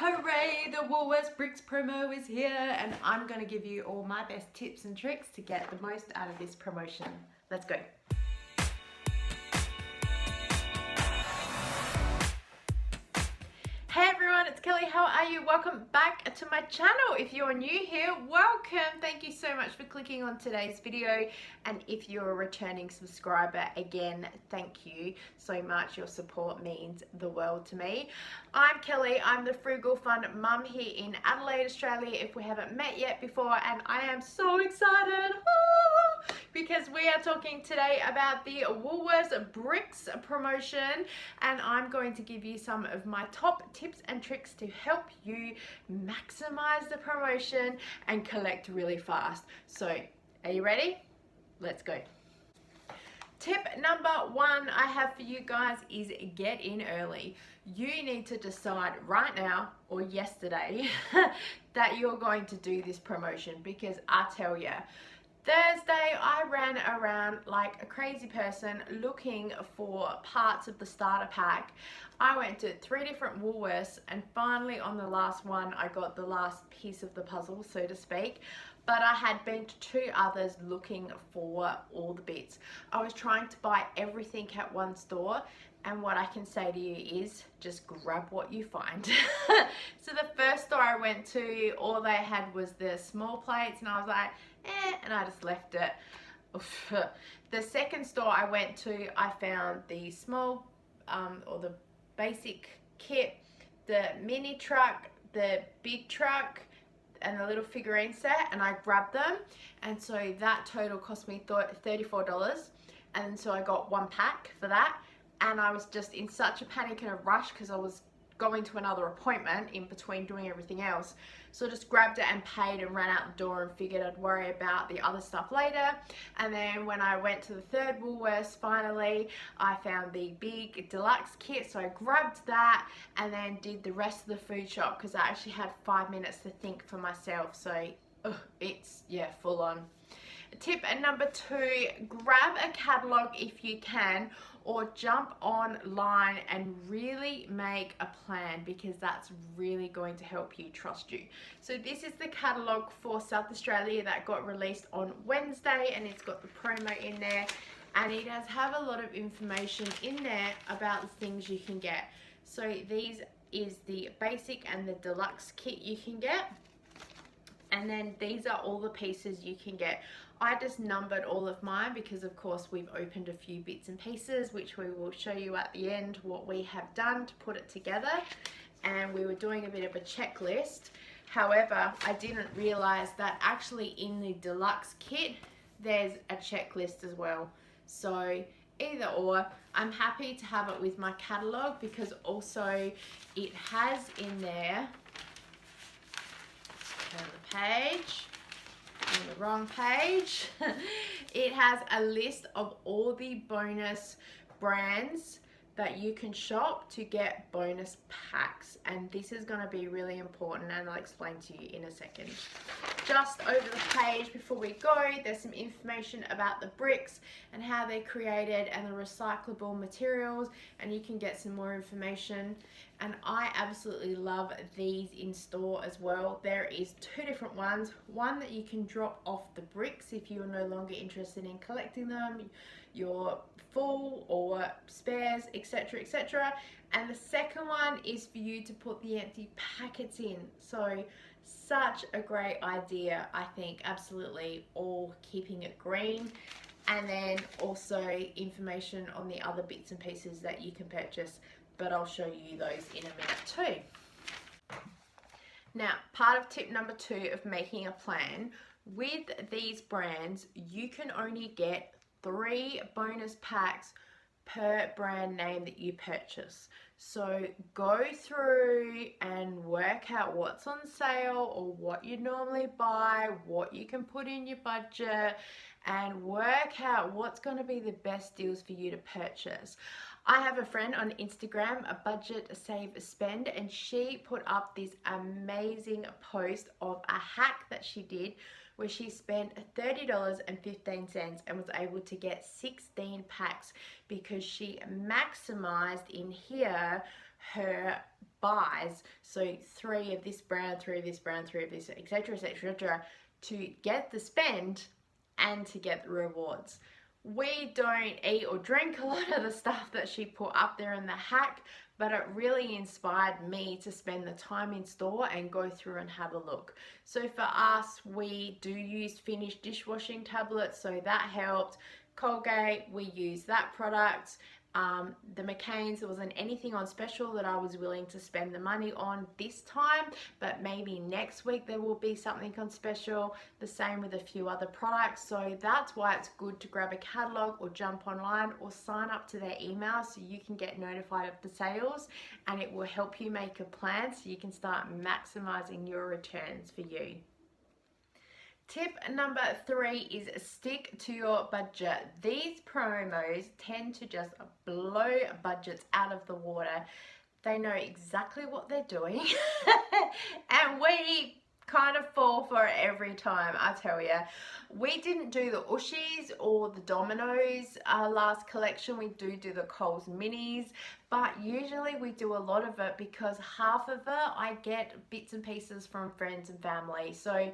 Hooray, the Woolworths Bricks promo is here, and I'm going to give you all my best tips and tricks to get the most out of this promotion. Let's go. Hey everyone, it's Kelly. How are you? Welcome back to my channel. If you're new here, welcome. Thank you so much for clicking on today's video. And if you're a returning subscriber, again, thank you so much. Your support means the world to me. I'm Kelly. I'm the Frugal Fun Mum here in Adelaide, Australia, if we haven't met yet before. And I am so excited because we are talking today about the Woolworths Bricks promotion. And I'm going to give you some of my top tips and tricks to help you maximize the promotion and collect really fast. So, are you ready? Let's go. Tip number one I have for you guys is get in early. You need to decide right now or yesterday that you're going to do this promotion, because I tell you, Thursday I ran around like a crazy person looking for parts of the starter pack. I went to 3 different Woolworths and finally on the last one I got the last piece of the puzzle, so to speak. But I had been to 2 others looking for all the bits. I was trying to buy everything at one store, and what I can say to you is just grab what you find. So the first store I went to, all they had was the small plates, and I was like, and I just left it. Oof. The second store I went to, I found the small or the basic kit, the mini truck, the big truck, and the little figurine set, and I grabbed them, and so that total cost me $34, and so I got 1 pack for that. And I was just in such a panic and a rush because I was going to another appointment in between doing everything else. So I just grabbed it and paid and ran out the door and figured I'd worry about the other stuff later. And then when I went to the 3rd Woolworths, finally, I found the big deluxe kit. So I grabbed that and then did the rest of the food shop because I actually had 5 minutes to think for myself. So it's, yeah, full on. Tip number 2, grab a catalogue if you can, or jump online and really make a plan, because that's really going to help you trust you. So this is the catalogue for South Australia that got released on Wednesday, and it's got the promo in there, and it does have a lot of information in there about the things you can get. So these is the basic and the deluxe kit you can get. And then these are all the pieces you can get. I just numbered all of mine because of course we've opened a few bits and pieces, which we will show you at the end what we have done to put it together. And we were doing a bit of a checklist. However, I didn't realize that actually in the deluxe kit, there's a checklist as well. So either or, I'm happy to have it with my catalogue because also it has in there, turn the page, on the wrong page. It has a list of all the bonus brands that you can shop to get bonus packs, and this is going to be really important, and I'll explain to you in a second. Just over the page before we go, there's some information about the bricks and how they're created and the recyclable materials, and you can get some more information. And I absolutely love these in store as well. There is 2 different ones. One that you can drop off the bricks if you're no longer interested in collecting them, you're full or spares, etc, etc. And the second one is for you to put the empty packets in. So such a great idea, I think, absolutely, all keeping it green. And then also information on the other bits and pieces that you can purchase, but I'll show you those in a minute too. Now, part of tip number 2 of making a plan, with these brands, you can only get 3 bonus packs per brand name that you purchase. So go through and work out what's on sale or what you normally buy, what you can put in your budget, and work out what's going to be the best deals for you to purchase. I have a friend on Instagram, a budget save spend, and she put up this amazing post of a hack that she did where she spent $30.15 and was able to get 16 packs because she maximized in here her buys, so 3 of this brand, 3 of this brand, 3 of this, etc, etc, etc, to get the spend and to get the rewards. We don't eat or drink a lot of the stuff that she put up there in the hack, but it really inspired me to spend the time in store and go through and have a look. So for us, we do use Finish dishwashing tablets, so that helped. Colgate, we use that product. The McCain's, there wasn't anything on special that I was willing to spend the money on this time, but maybe next week there will be something on special. The same with a few other products, so that's why it's good to grab a catalog or jump online or sign up to their email so you can get notified of the sales, and it will help you make a plan so you can start maximizing your returns for you. Tip number 3 is stick to your budget. These promos tend to just blow budgets out of the water. They know exactly what they're doing and we kind of fall for it every time, I tell you. We didn't do the Ushies or the Domino's last collection. We do the Coles minis, but usually we do a lot of it because half of it I get bits and pieces from friends and family. So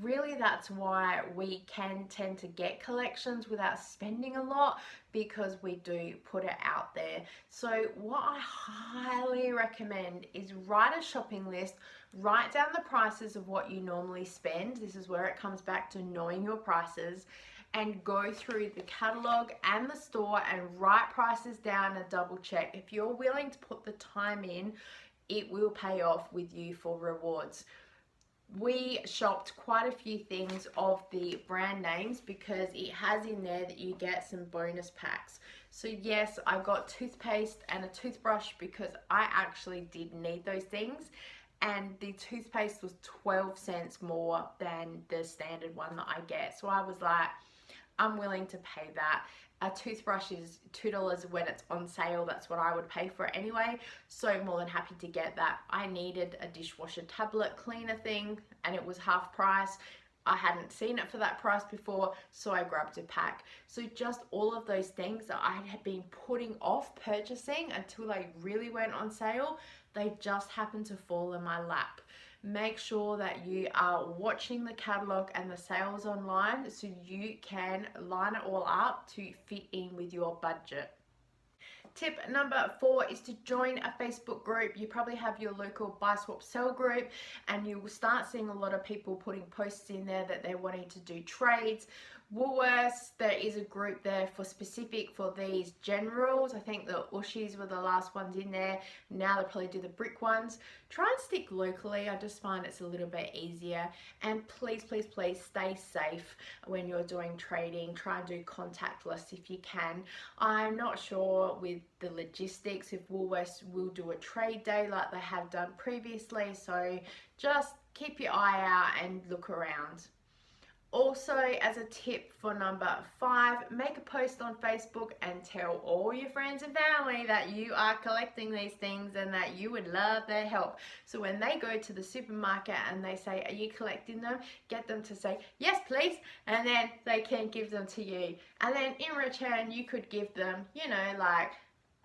really that's why we can tend to get collections without spending a lot, because we do put it out there. So what I highly recommend is write a shopping list, write down the prices of what you normally spend. This is where it comes back to knowing your prices, and go through the catalog and the store and write prices down and double check. If you're willing to put the time in, it will pay off with you for rewards. We shopped quite a few things of the brand names because it has in there that you get some bonus packs. So yes, I got toothpaste and a toothbrush because I actually did need those things, and the toothpaste was 12 cents more than the standard one that I get. So I was like, I'm willing to pay that. A toothbrush is $2 when it's on sale. That's what I would pay for it anyway. So more than happy to get that. I needed a dishwasher tablet cleaner thing and it was half price. I hadn't seen it for that price before, so I grabbed a pack. So just all of those things that I had been putting off purchasing until they really went on sale, they just happened to fall in my lap. Make sure that you are watching the catalog and the sales online so you can line it all up to fit in with your budget. Tip number 4 is to join a Facebook group. You probably have your local buy, swap, sell group, and you will start seeing a lot of people putting posts in there that they're wanting to do trades. Woolworths, there is a group there for specific for these generals. I think the Ushies were the last ones in there. Now they'll probably do the brick ones. Try and stick locally. I just find it's a little bit easier. And please, please, please stay safe when you're doing trading. Try and do contactless if you can. I'm not sure with the logistics if Woolworths will do a trade day like they have done previously. So just keep your eye out and look around. Also, as a tip for number 5, make a post on Facebook and tell all your friends and family that you are collecting these things and that you would love their help. So when they go to the supermarket and they say, are you collecting them? Get them to say, yes please, and then they can give them to you. And then in return, you could give them, you know, like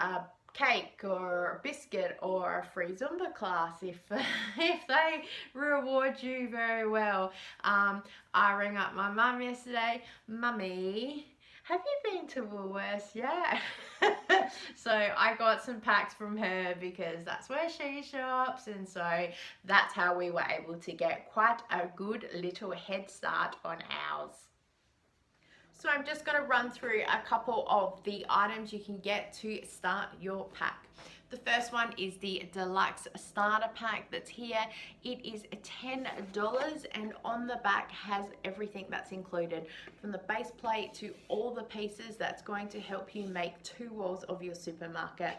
a cake or a biscuit or a free Zumba class if they reward you very well. I rang up my mum yesterday. Mummy, have you been to Woolworths yet? So I got some packs from her because that's where she shops, and so that's how we were able to get quite a good little head start on ours. So I'm just going to run through a couple of the items you can get to start your pack. The first one is the deluxe starter pack that's here. It is $10 and on the back has everything that's included, from the base plate to all the pieces that's going to help you make 2 walls of your supermarket.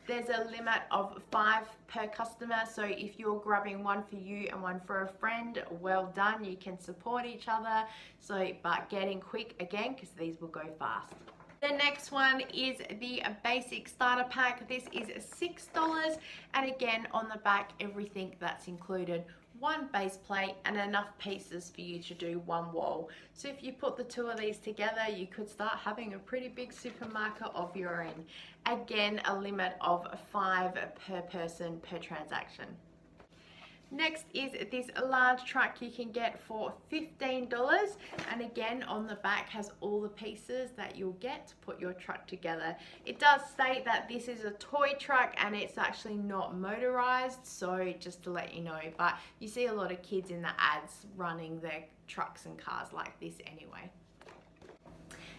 There's a limit of 5 per customer, so if you're grabbing one for you and one for a friend, well done, you can support each other. So, but getting quick again, because these will go fast. The next one is the basic starter pack. This is $6, and again on the back everything that's included. one base plate, and enough pieces for you to do one wall. So if you put the two of these together, you could start having a pretty big supermarket of your own. Again, a limit of 5 per person per transaction. Next is this large truck you can get for $15, and again on the back has all the pieces that you'll get to put your truck together. It does state that this is a toy truck and it's actually not motorized, so just to let you know, but you see a lot of kids in the ads running their trucks and cars like this anyway.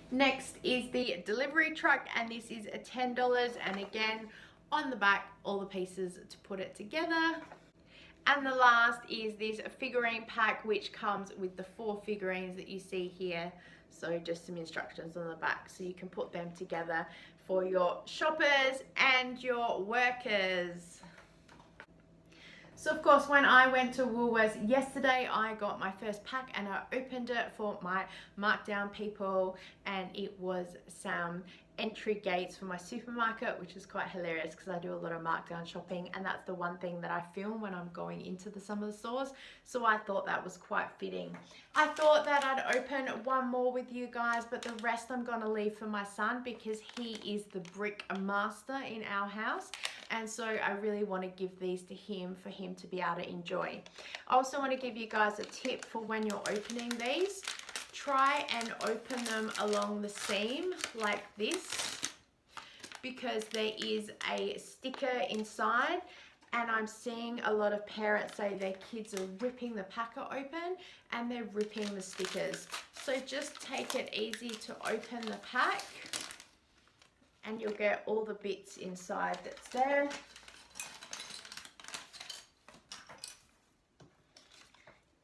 Next is the delivery truck, and this is $10, and again on the back all the pieces to put it together. And the last is this figurine pack, which comes with the 4 figurines that you see here. So just some instructions on the back so you can put them together for your shoppers and your workers. So of course, when I went to Woolworths yesterday, I got my first pack and I opened it for my markdown people, and it was some entry gates for my supermarket, which is quite hilarious because I do a lot of markdown shopping, and that's the one thing that I film when I'm going into some of the stores, so I thought that was quite fitting. I thought that I'd open one more with you guys, but the rest I'm going to leave for my son because he is the brick master in our house, and so I really want to give these to him for him to be able to enjoy. I also want to give you guys a tip for when you're opening these. Try and open them along the seam like this, because there is a sticker inside, and I'm seeing a lot of parents say their kids are ripping the packet open and they're ripping the stickers. So just take it easy to open the pack and you'll get all the bits inside that's there.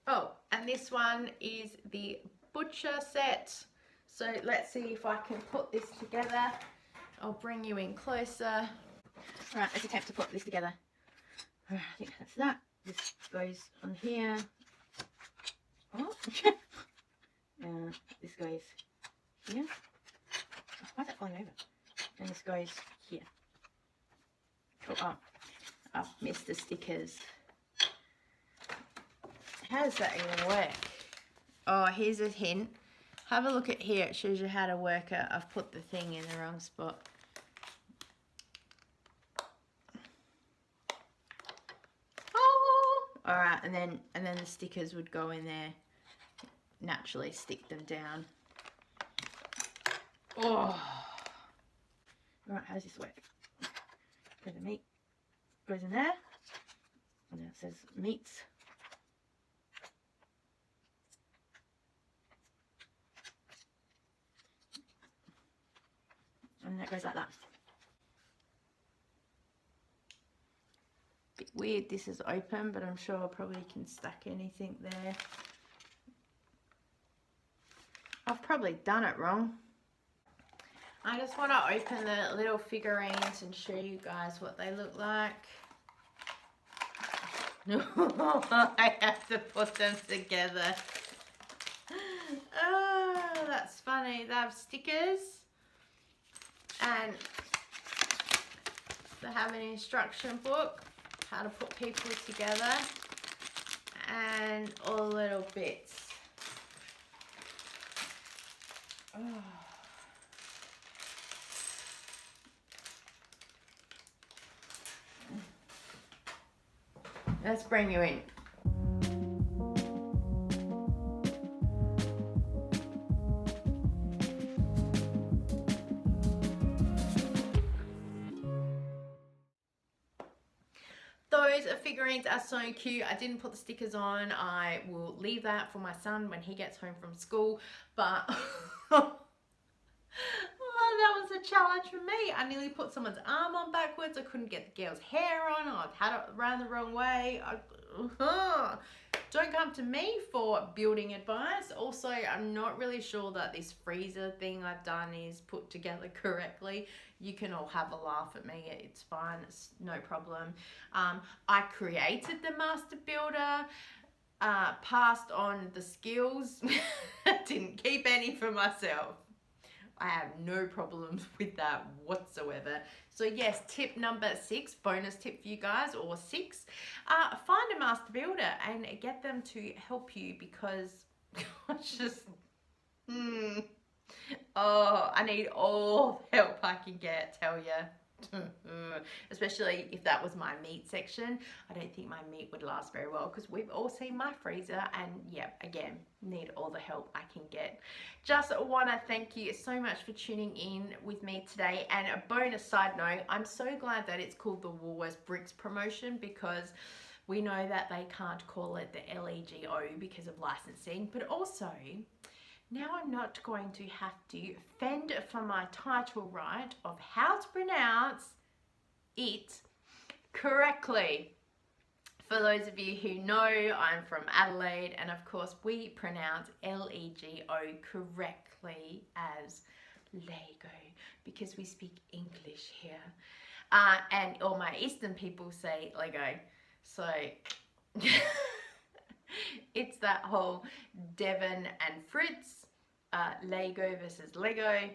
Oh, and this one is the butcher set. So let's see if I can put this together. I'll bring you in closer. Right, let's attempt to put this together. I think that's that. This goes on here. Oh, this goes here. Oh, why is that falling over? And this goes here. Oh, I've missed the stickers. How does that even work? Oh, here's a hint. Have a look at here. It shows you how to work it. I've put the thing in the wrong spot. Oh! Alright, and then the stickers would go in there. Naturally stick them down. Oh! Alright, how does this work? So the meat goes in there. And then it says meats. And that goes like that. Bit weird this is open, but I'm sure I probably can stack anything there. I've probably done it wrong. I just want to open the little figurines and show you guys what they look like. I have to put them together. Oh, that's funny. They have stickers. And they have an instruction book, how to put people together, and all the little bits. Oh. Let's bring you in. Those figurines are so cute. I didn't put the stickers on. I will leave that for my son when he gets home from school. But oh, that was a challenge for me. I nearly put someone's arm on backwards. I couldn't get the girl's hair on. I had it around the wrong way. Don't come to me for building advice. Also, I'm not really sure that this freezer thing I've done is put together correctly. You can all have a laugh at me. It's fine. It's no problem. I created the master builder, passed on the skills, didn't keep any for myself. I have no problems with that whatsoever. So yes, tip number 6, bonus tip for you guys, or 6, find a master builder and get them to help you, because it's just, oh, I need all the help I can get, tell ya. Especially if that was my meat section. I don't think my meat would last very well, because we've all seen my freezer, and yeah, again, need all the help I can get. Just want to thank you so much for tuning in with me today. And a bonus side note, I'm so glad that it's called the Woolworths Bricks promotion, because we know that they can't call it the LEGO because of licensing, but also now I'm not going to have to fend for my title right of how to pronounce it correctly. For those of you who know, I'm from Adelaide, and of course we pronounce LEGO correctly as Lego, because we speak English here. And all my Eastern people say Lego. So it's that whole Devon and Fritz, Lego versus Lego.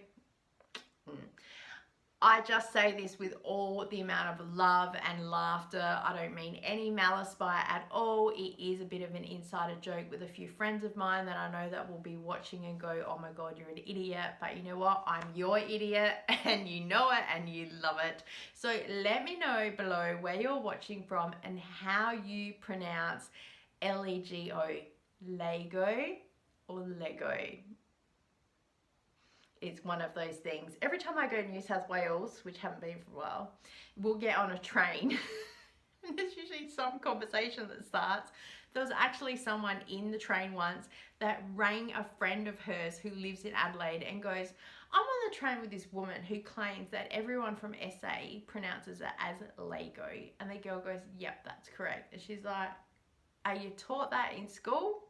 I just say this with all the amount of love and laughter. I don't mean any malice by it at all. It is a bit of an insider joke with a few friends of mine that I know that will be watching and go, oh my God, you're an idiot. But you know what? I'm your idiot, and you know it and you love it. So let me know below where you're watching from and how you pronounce LEGO, Lego or Lego. It's one of those things. Every time I go to New South Wales, which haven't been for a while, we'll get on a train and there's usually some conversation that starts. There was actually someone in the train once that rang a friend of hers who lives in Adelaide and goes, I'm on the train with this woman who claims that everyone from SA pronounces it as Lego. And the girl goes, yep, that's correct. And she's like, are you taught that in school?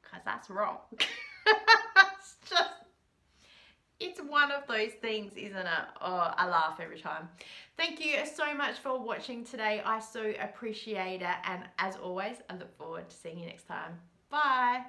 Because that's wrong. It's just, it's one of those things, isn't it? Oh, I laugh every time. Thank you so much for watching today. I so appreciate it. And as always, I look forward to seeing you next time. Bye.